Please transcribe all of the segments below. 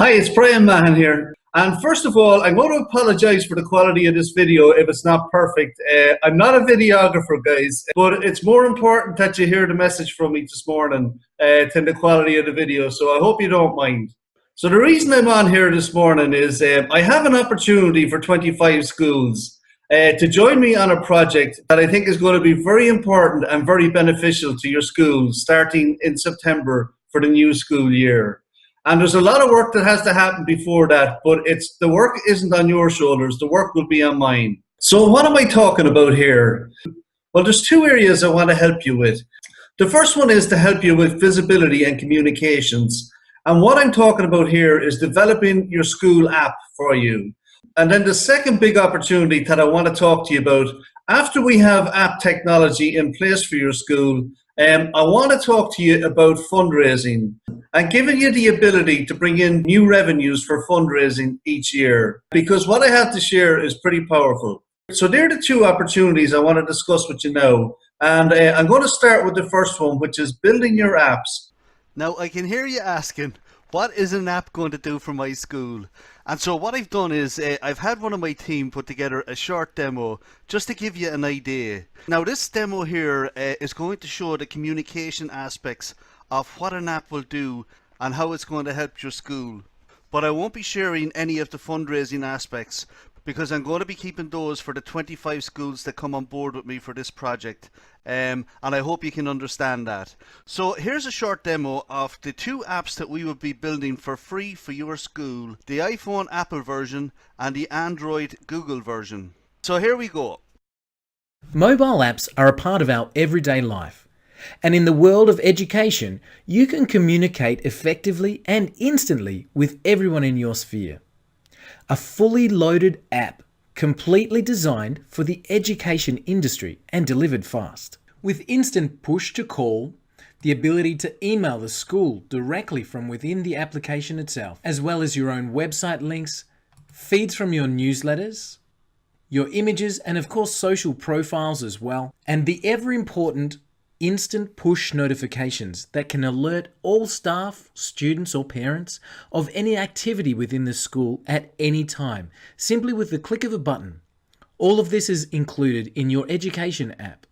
Hi, it's Brian Mahan here. And first of all, I'm going to apologize for the quality of this video if it's not perfect. I'm not a videographer, guys, but it's more important that you hear the message from me this morning than the quality of the video. So I hope you don't mind. So the reason I'm on here this morning is I have an opportunity for 25 schools to join me on a project that I think is going to be very important and very beneficial to your school starting in September for the new school year. And there's a lot of work that has to happen before that, but the work isn't on your shoulders, the work will be on mine. So what am I talking about here? Well, there's two areas I want to help you with. The first one is to help you with visibility and communications. And what I'm talking about here is developing your school app for you. And then the second big opportunity that I want to talk to you about, after we have app technology in place for your school, I want to talk to you about fundraising and giving you the ability to bring in new revenues for fundraising each year. Because what I have to share is pretty powerful. So there are the two opportunities I want to discuss with you now. And I'm going to start with the first one, which is building your apps. Now, I can hear you asking, what is an app going to do for my school? And so what I've done is I've had one of my team put together a short demo just to give you an idea. Now, this demo here is going to show the communication aspects of what an app will do and how it's going to help your school. But I won't be sharing any of the fundraising aspects because I'm going to be keeping those for the 25 schools that come on board with me for this project. And I hope you can understand that. So here's a short demo of the two apps that we will be building for free for your school, the iPhone Apple version and the Android Google version. So here we go. Mobile apps are a part of our everyday life. And in the world of education, you can communicate effectively and instantly with everyone in your sphere. A fully loaded app, completely designed for the education industry and delivered fast. With instant push to call, the ability to email the school directly from within the application itself, as well as your own website links, feeds from your newsletters, your images, and of course social profiles as well, and the ever important instant push notifications that can alert all staff, students or parents of any activity within the school at any time, simply with the click of a button. All of this is included in your education app.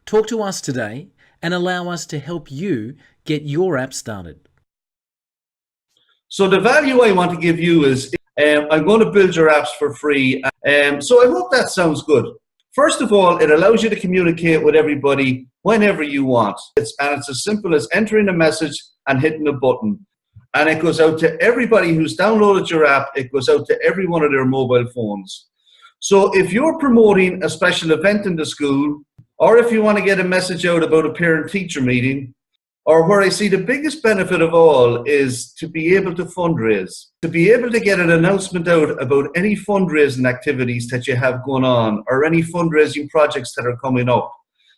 Talk to us today and allow us to help you get your app started. So the value I want to give you is I'm going to build your apps for free. So I hope that sounds good. First of all, it allows you to communicate with everybody whenever you want. It's as simple as entering a message and hitting a button. And it goes out to everybody who's downloaded your app. It goes out to every one of their mobile phones. So if you're promoting a special event in the school, or if you want to get a message out about a parent-teacher meeting, or where I see the biggest benefit of all is to be able to fundraise, to be able to get an announcement out about any fundraising activities that you have going on or any fundraising projects that are coming up,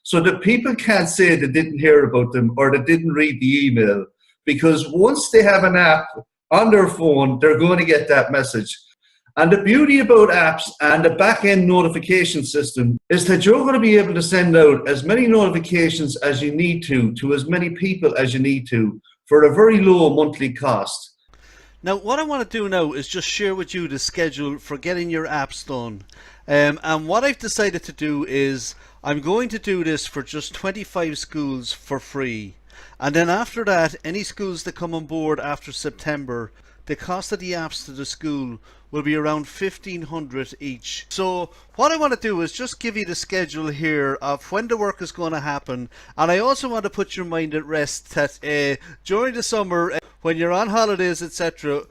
so that people can't say they didn't hear about them or they didn't read the email, because once they have an app on their phone, they're going to get that message. And the beauty about apps and the back-end notification system is that you're going to be able to send out as many notifications as you need to as many people as you need to, for a very low monthly cost. Now, what I want to do now is just share with you the schedule for getting your apps done. And what I've decided to do is I'm going to do this for just 25 schools for free. And then after that, any schools that come on board after September, the cost of the apps to the school will be around $1,500 each. So what I want to do is just give you the schedule here of when the work is going to happen. And I also want to put your mind at rest that during the summer, when you're on holidays, etc.,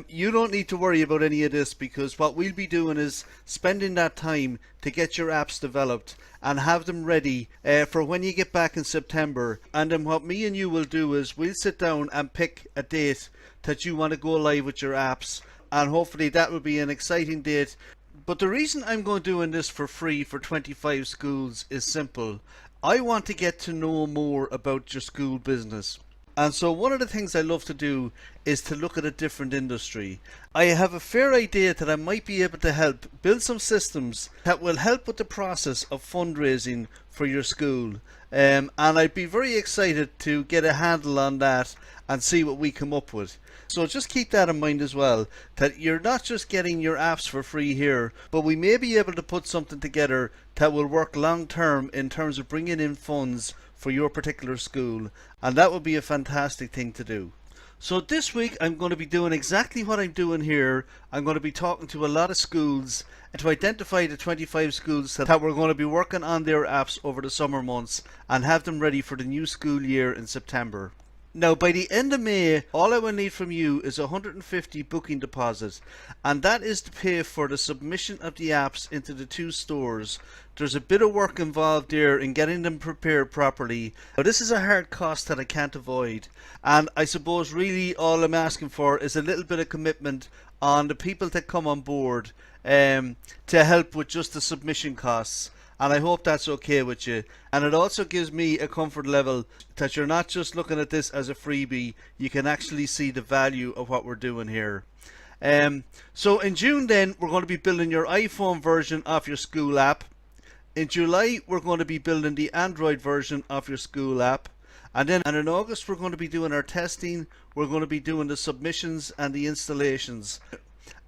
you don't need to worry about any of this, because what we'll be doing is spending that time to get your apps developed and have them ready for when you get back in September. And then what me and you will do is we'll sit down and pick a date that you want to go live with your apps, and hopefully that will be an exciting date. But the reason I'm going doing this for free for 25 schools is simple. I want to get to know more about your school business. And so one of the things I love to do is to look at a different industry. I have a fair idea that I might be able to help build some systems that will help with the process of fundraising for your school. And I'd be very excited to get a handle on that and see what we come up with. So just keep that in mind as well, that you're not just getting your apps for free here, but we may be able to put something together that will work long term in terms of bringing in funds for your particular school, and that would be a fantastic thing to do. So this week I'm going to be doing exactly what I'm doing here. I'm going to be talking to a lot of schools to identify the 25 schools that we're going to be working on their apps over the summer months and have them ready for the new school year in September. Now, by the end of May, all I will need from you is 150 booking deposit, and that is to pay for the submission of the apps into the 2 stores. There's a bit of work involved there in getting them prepared properly. Now, this is a hard cost that I can't avoid, and I suppose really all I'm asking for is a little bit of commitment on the people that come on board to help with just the submission costs. And I hope that's okay with you. And it also gives me a comfort level that you're not just looking at this as a freebie. You can actually see the value of what we're doing here. So in June then, we're going to be building your iPhone version of your school app. In July, we're going to be building the Android version of your school app. And in August, we're going to be doing our testing. We're going to be doing the submissions and the installations.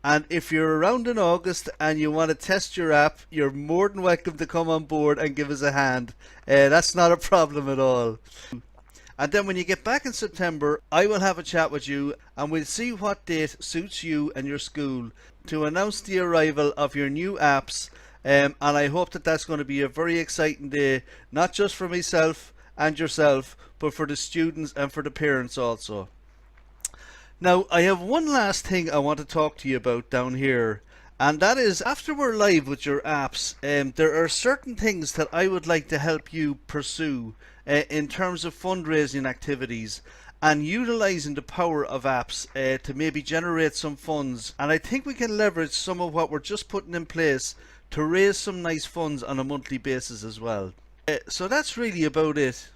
And if you're around in August and you want to test your app, you're more than welcome to come on board and give us a hand. That's not a problem at all. And then when you get back in September, I will have a chat with you and we'll see what date suits you and your school to announce the arrival of your new apps. And I hope that that's going to be a very exciting day, not just for myself and yourself, but for the students and for the parents also. Now, I have one last thing I want to talk to you about down here, and that is after we're live with your apps, there are certain things that I would like to help you pursue in terms of fundraising activities and utilizing the power of apps to maybe generate some funds. And I think we can leverage some of what we're just putting in place to raise some nice funds on a monthly basis as well. So that's really about it.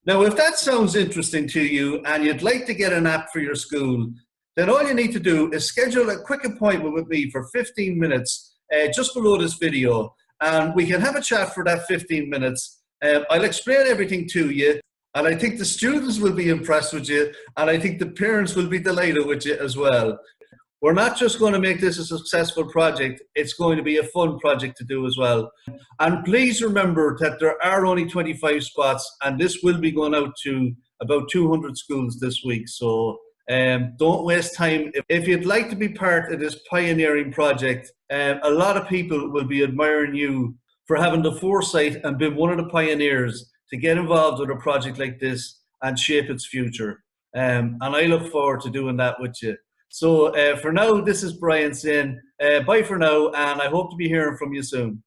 Now, if that sounds interesting to you and you'd like to get an app for your school, then all you need to do is schedule a quick appointment with me for 15 minutes just below this video, and we can have a chat for that 15 minutes. I'll explain everything to you, and I think the students will be impressed with you, and I think the parents will be delighted with you as well. We're not just going to make this a successful project, it's going to be a fun project to do as well. And please remember that there are only 25 spots, and this will be going out to about 200 schools this week. So don't waste time. If you'd like to be part of this pioneering project, a lot of people will be admiring you for having the foresight and being one of the pioneers to get involved with a project like this and shape its future. And I look forward to doing that with you. So for now, this is Brian saying bye for now, and I hope to be hearing from you soon.